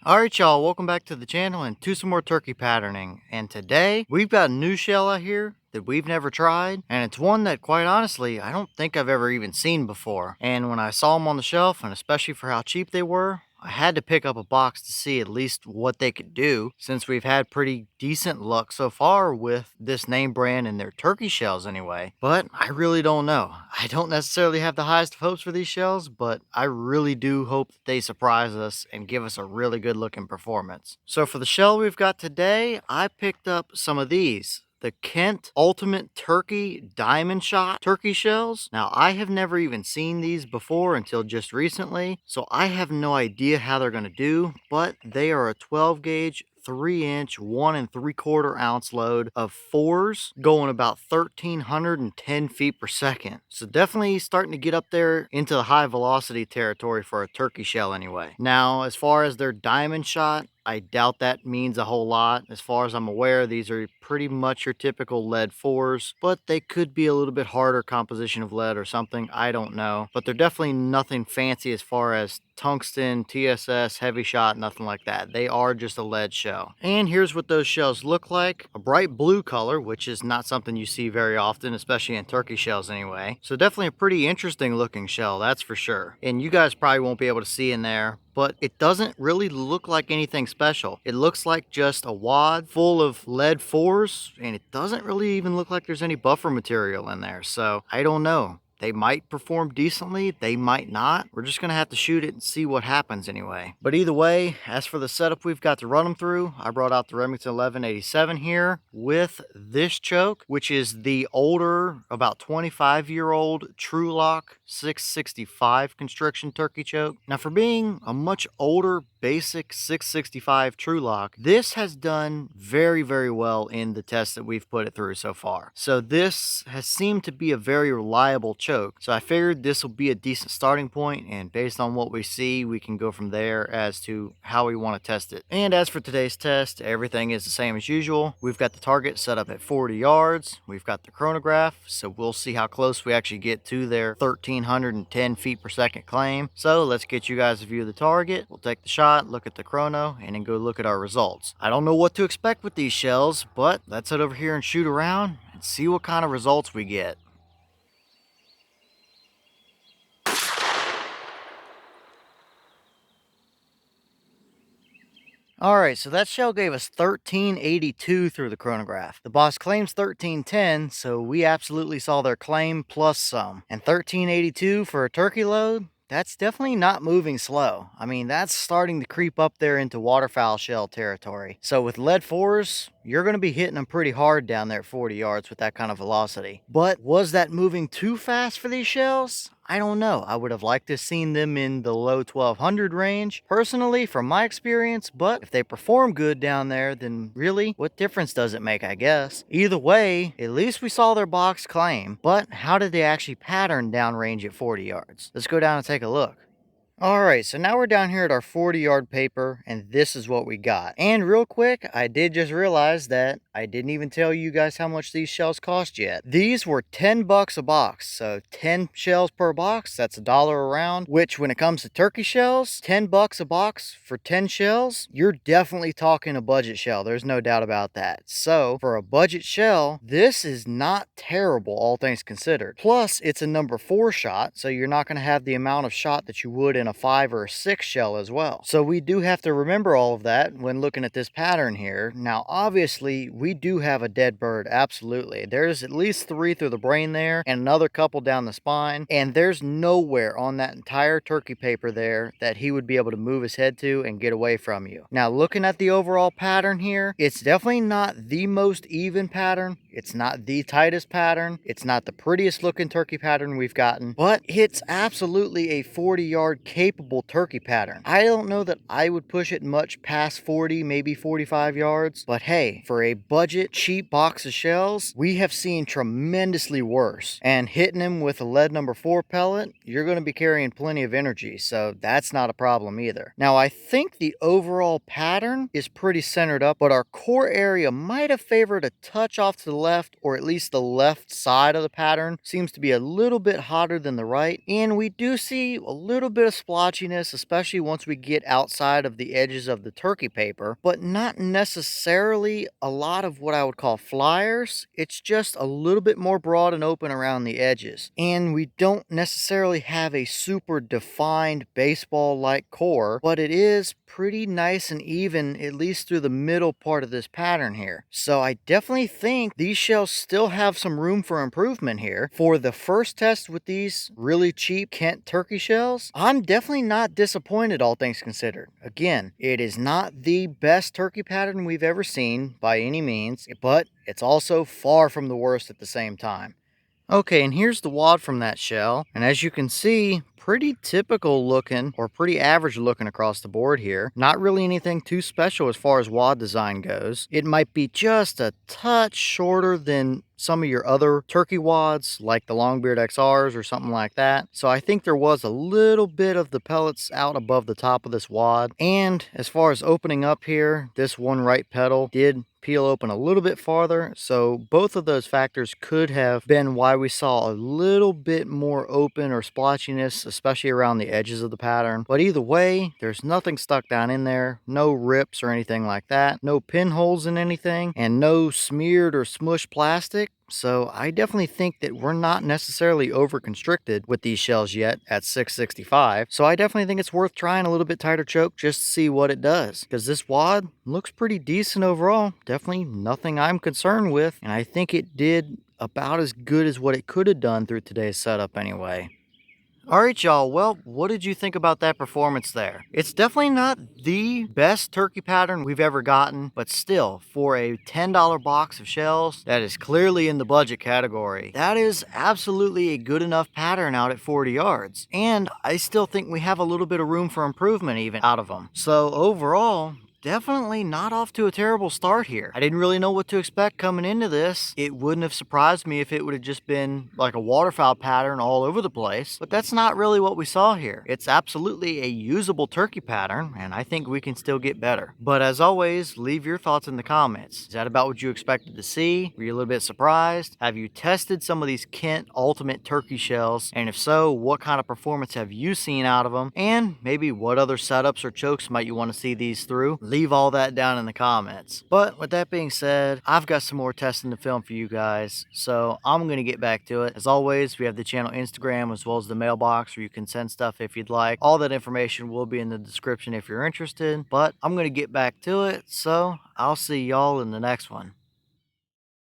Alright y'all, welcome back to the channel and to some more turkey patterning. And today, we've got a new shell out here that we've never tried. And it's one that, quite honestly, I don't think I've ever even seen before. And when I saw them on the shelf, and especially for how cheap they were, I had to pick up a box to see at least what they could do, since we've had pretty decent luck so far with this name brand and their turkey shells anyway. But I really don't know. I don't necessarily have the highest of hopes for these shells, but I really do hope that they surprise us and give us a really good looking performance. So for the shell we've got today, I picked up some of these. The Kent Ultimate Turkey Diamond Shot turkey shells. Now, I have never even seen these before until just recently, so I have no idea how they're going to do, but they are a 12 gauge 3-inch 1 3/4 ounce load of fours going about 1,310 feet per second. So definitely starting to get up there into the high velocity territory for a turkey shell anyway. Now, as far as their diamond shot, I doubt that means a whole lot. As far as I'm aware, these are pretty much your typical lead fours, but they could be a little bit harder composition of lead or something. I don't know. But they're definitely nothing fancy as far as tungsten, TSS, heavy shot, nothing like that. They are just a lead shell. And here's what those shells look like. A bright blue color, which is not something you see very often, especially in turkey shells anyway. So definitely a pretty interesting looking shell, that's for sure. And you guys probably won't be able to see in there, but it doesn't really look like anything special. It looks like just a wad full of lead fours, and it doesn't really even look like there's any buffer material in there. So I don't know. They might perform decently, they might not. We're just gonna have to shoot it and see what happens anyway. But either way, as for the setup we've got to run them through, I brought out the Remington 1187 here with this choke, which is the older, about 25-year-old Trulock 665 constriction turkey choke. Now, for being a much older basic 665 Trulock, this has done very, very well in the tests that we've put it through so far. So this has seemed to be a very reliable choke. So I figured this will be a decent starting point, and based on what we see, we can go from there as to how we want to test it. And as for today's test, everything is the same as usual. We've got the target set up at 40 yards. We've got the chronograph, so we'll see how close we actually get to their 1,310 feet per second claim. So let's get you guys a view of the target. We'll take the shot, look at the chrono, and then go look at our results. I don't know what to expect with these shells, but let's head over here and shoot around and see what kind of results we get. Alright, so that shell gave us 1382 through the chronograph. The boss claims 1310, so we absolutely saw their claim plus some. And 1382 for a turkey load? That's definitely not moving slow. I mean, that's starting to creep up there into waterfowl shell territory. So with lead fours, you're going to be hitting them pretty hard down there at 40 yards with that kind of velocity. But was that moving too fast for these shells? I don't know. I would have liked to have seen them in the low 1200 range, personally, from my experience, but if they perform good down there, then really, what difference does it make, I guess? Either way, at least we saw their box claim, but how did they actually pattern downrange at 40 yards? Let's go down and take a look. Alright, so now we're down here at our 40-yard paper, and this is what we got. And real quick, I did just realize that I didn't even tell you guys how much these shells cost yet. These were 10 bucks a box, so 10 shells per box, that's $1 a round, which when it comes to turkey shells, 10 bucks a box for 10 shells, you're definitely talking a budget shell, there's no doubt about that. So, for a budget shell, this is not terrible, all things considered. Plus, it's a number 4 shot, so you're not going to have the amount of shot that you would in a 5 or a 6 shell as well. So we do have to remember all of that when looking at this pattern here. Now, obviously, we do have a dead bird, absolutely. There's at least 3 through the brain there and another couple down the spine, and there's nowhere on that entire turkey paper there that he would be able to move his head to and get away from you. Now, looking at the overall pattern here, it's definitely not the most even pattern. It's not the tightest pattern. It's not the prettiest looking turkey pattern we've gotten, but it's absolutely a 40-yard capable turkey pattern. I don't know that I would push it much past 40, maybe 45 yards, but hey, for a budget, cheap box of shells, we have seen tremendously worse. And hitting them with a lead number 4 pellet, you're going to be carrying plenty of energy, so that's not a problem either. Now, I think the overall pattern is pretty centered up, but our core area might have favored a touch off to the left, or at least the left side of the pattern seems to be a little bit hotter than the right, and we do see a little bit of splotchiness, especially once we get outside of the edges of the turkey paper, but not necessarily a lot of what I would call flyers. It's just a little bit more broad and open around the edges. And we don't necessarily have a super defined baseball-like core, but it is pretty nice and even, at least through the middle part of this pattern here. So I definitely think these shells still have some room for improvement here. For the first test with these really cheap Kent turkey shells, I'm definitely not disappointed, all things considered. Again, it is not the best turkey pattern we've ever seen by any means, but it's also far from the worst at the same time. Okay, and here's the wad from that shell, and as you can see, pretty typical looking, or pretty average looking across the board here. Not really anything too special as far as wad design goes. It might be just a touch shorter than some of your other turkey wads, like the Longbeard XRs or something like that. So I think there was a little bit of the pellets out above the top of this wad. And as far as opening up here, this one right petal did peel open a little bit farther, so both of those factors could have been why we saw a little bit more open or splotchiness, especially around the edges of the pattern. But either way, there's nothing stuck down in there, no rips or anything like that, no pinholes in anything, and no smeared or smushed plastic. So I definitely think that we're not necessarily over constricted with these shells yet at 665. So I definitely think it's worth trying a little bit tighter choke just to see what it does, because this wad looks pretty decent overall. Definitely nothing I'm concerned with, and I think it did about as good as what it could have done through today's setup anyway. Alright, y'all, well, what did you think about that performance there? It's definitely not the best turkey pattern we've ever gotten, but still, for a $10 box of shells, that is clearly in the budget category. That is absolutely a good enough pattern out at 40 yards. And I still think we have a little bit of room for improvement even out of them. So overall, definitely not off to a terrible start here. I didn't really know what to expect coming into this. It wouldn't have surprised me if it would have just been like a waterfowl pattern all over the place, but that's not really what we saw here. It's absolutely a usable turkey pattern, and I think we can still get better. But as always, leave your thoughts in the comments. Is that about what you expected to see? Were you a little bit surprised? Have you tested some of these Kent Ultimate turkey shells? And if so, what kind of performance have you seen out of them? And maybe what other setups or chokes might you want to see these through? Leave all that down in the comments. But with that being said, I've got some more testing to film for you guys, so I'm going to get back to it. As always, we have the channel Instagram as well as the mailbox where you can send stuff if you'd like. All that information will be in the description if you're interested, but I'm going to get back to it, so I'll see y'all in the next one.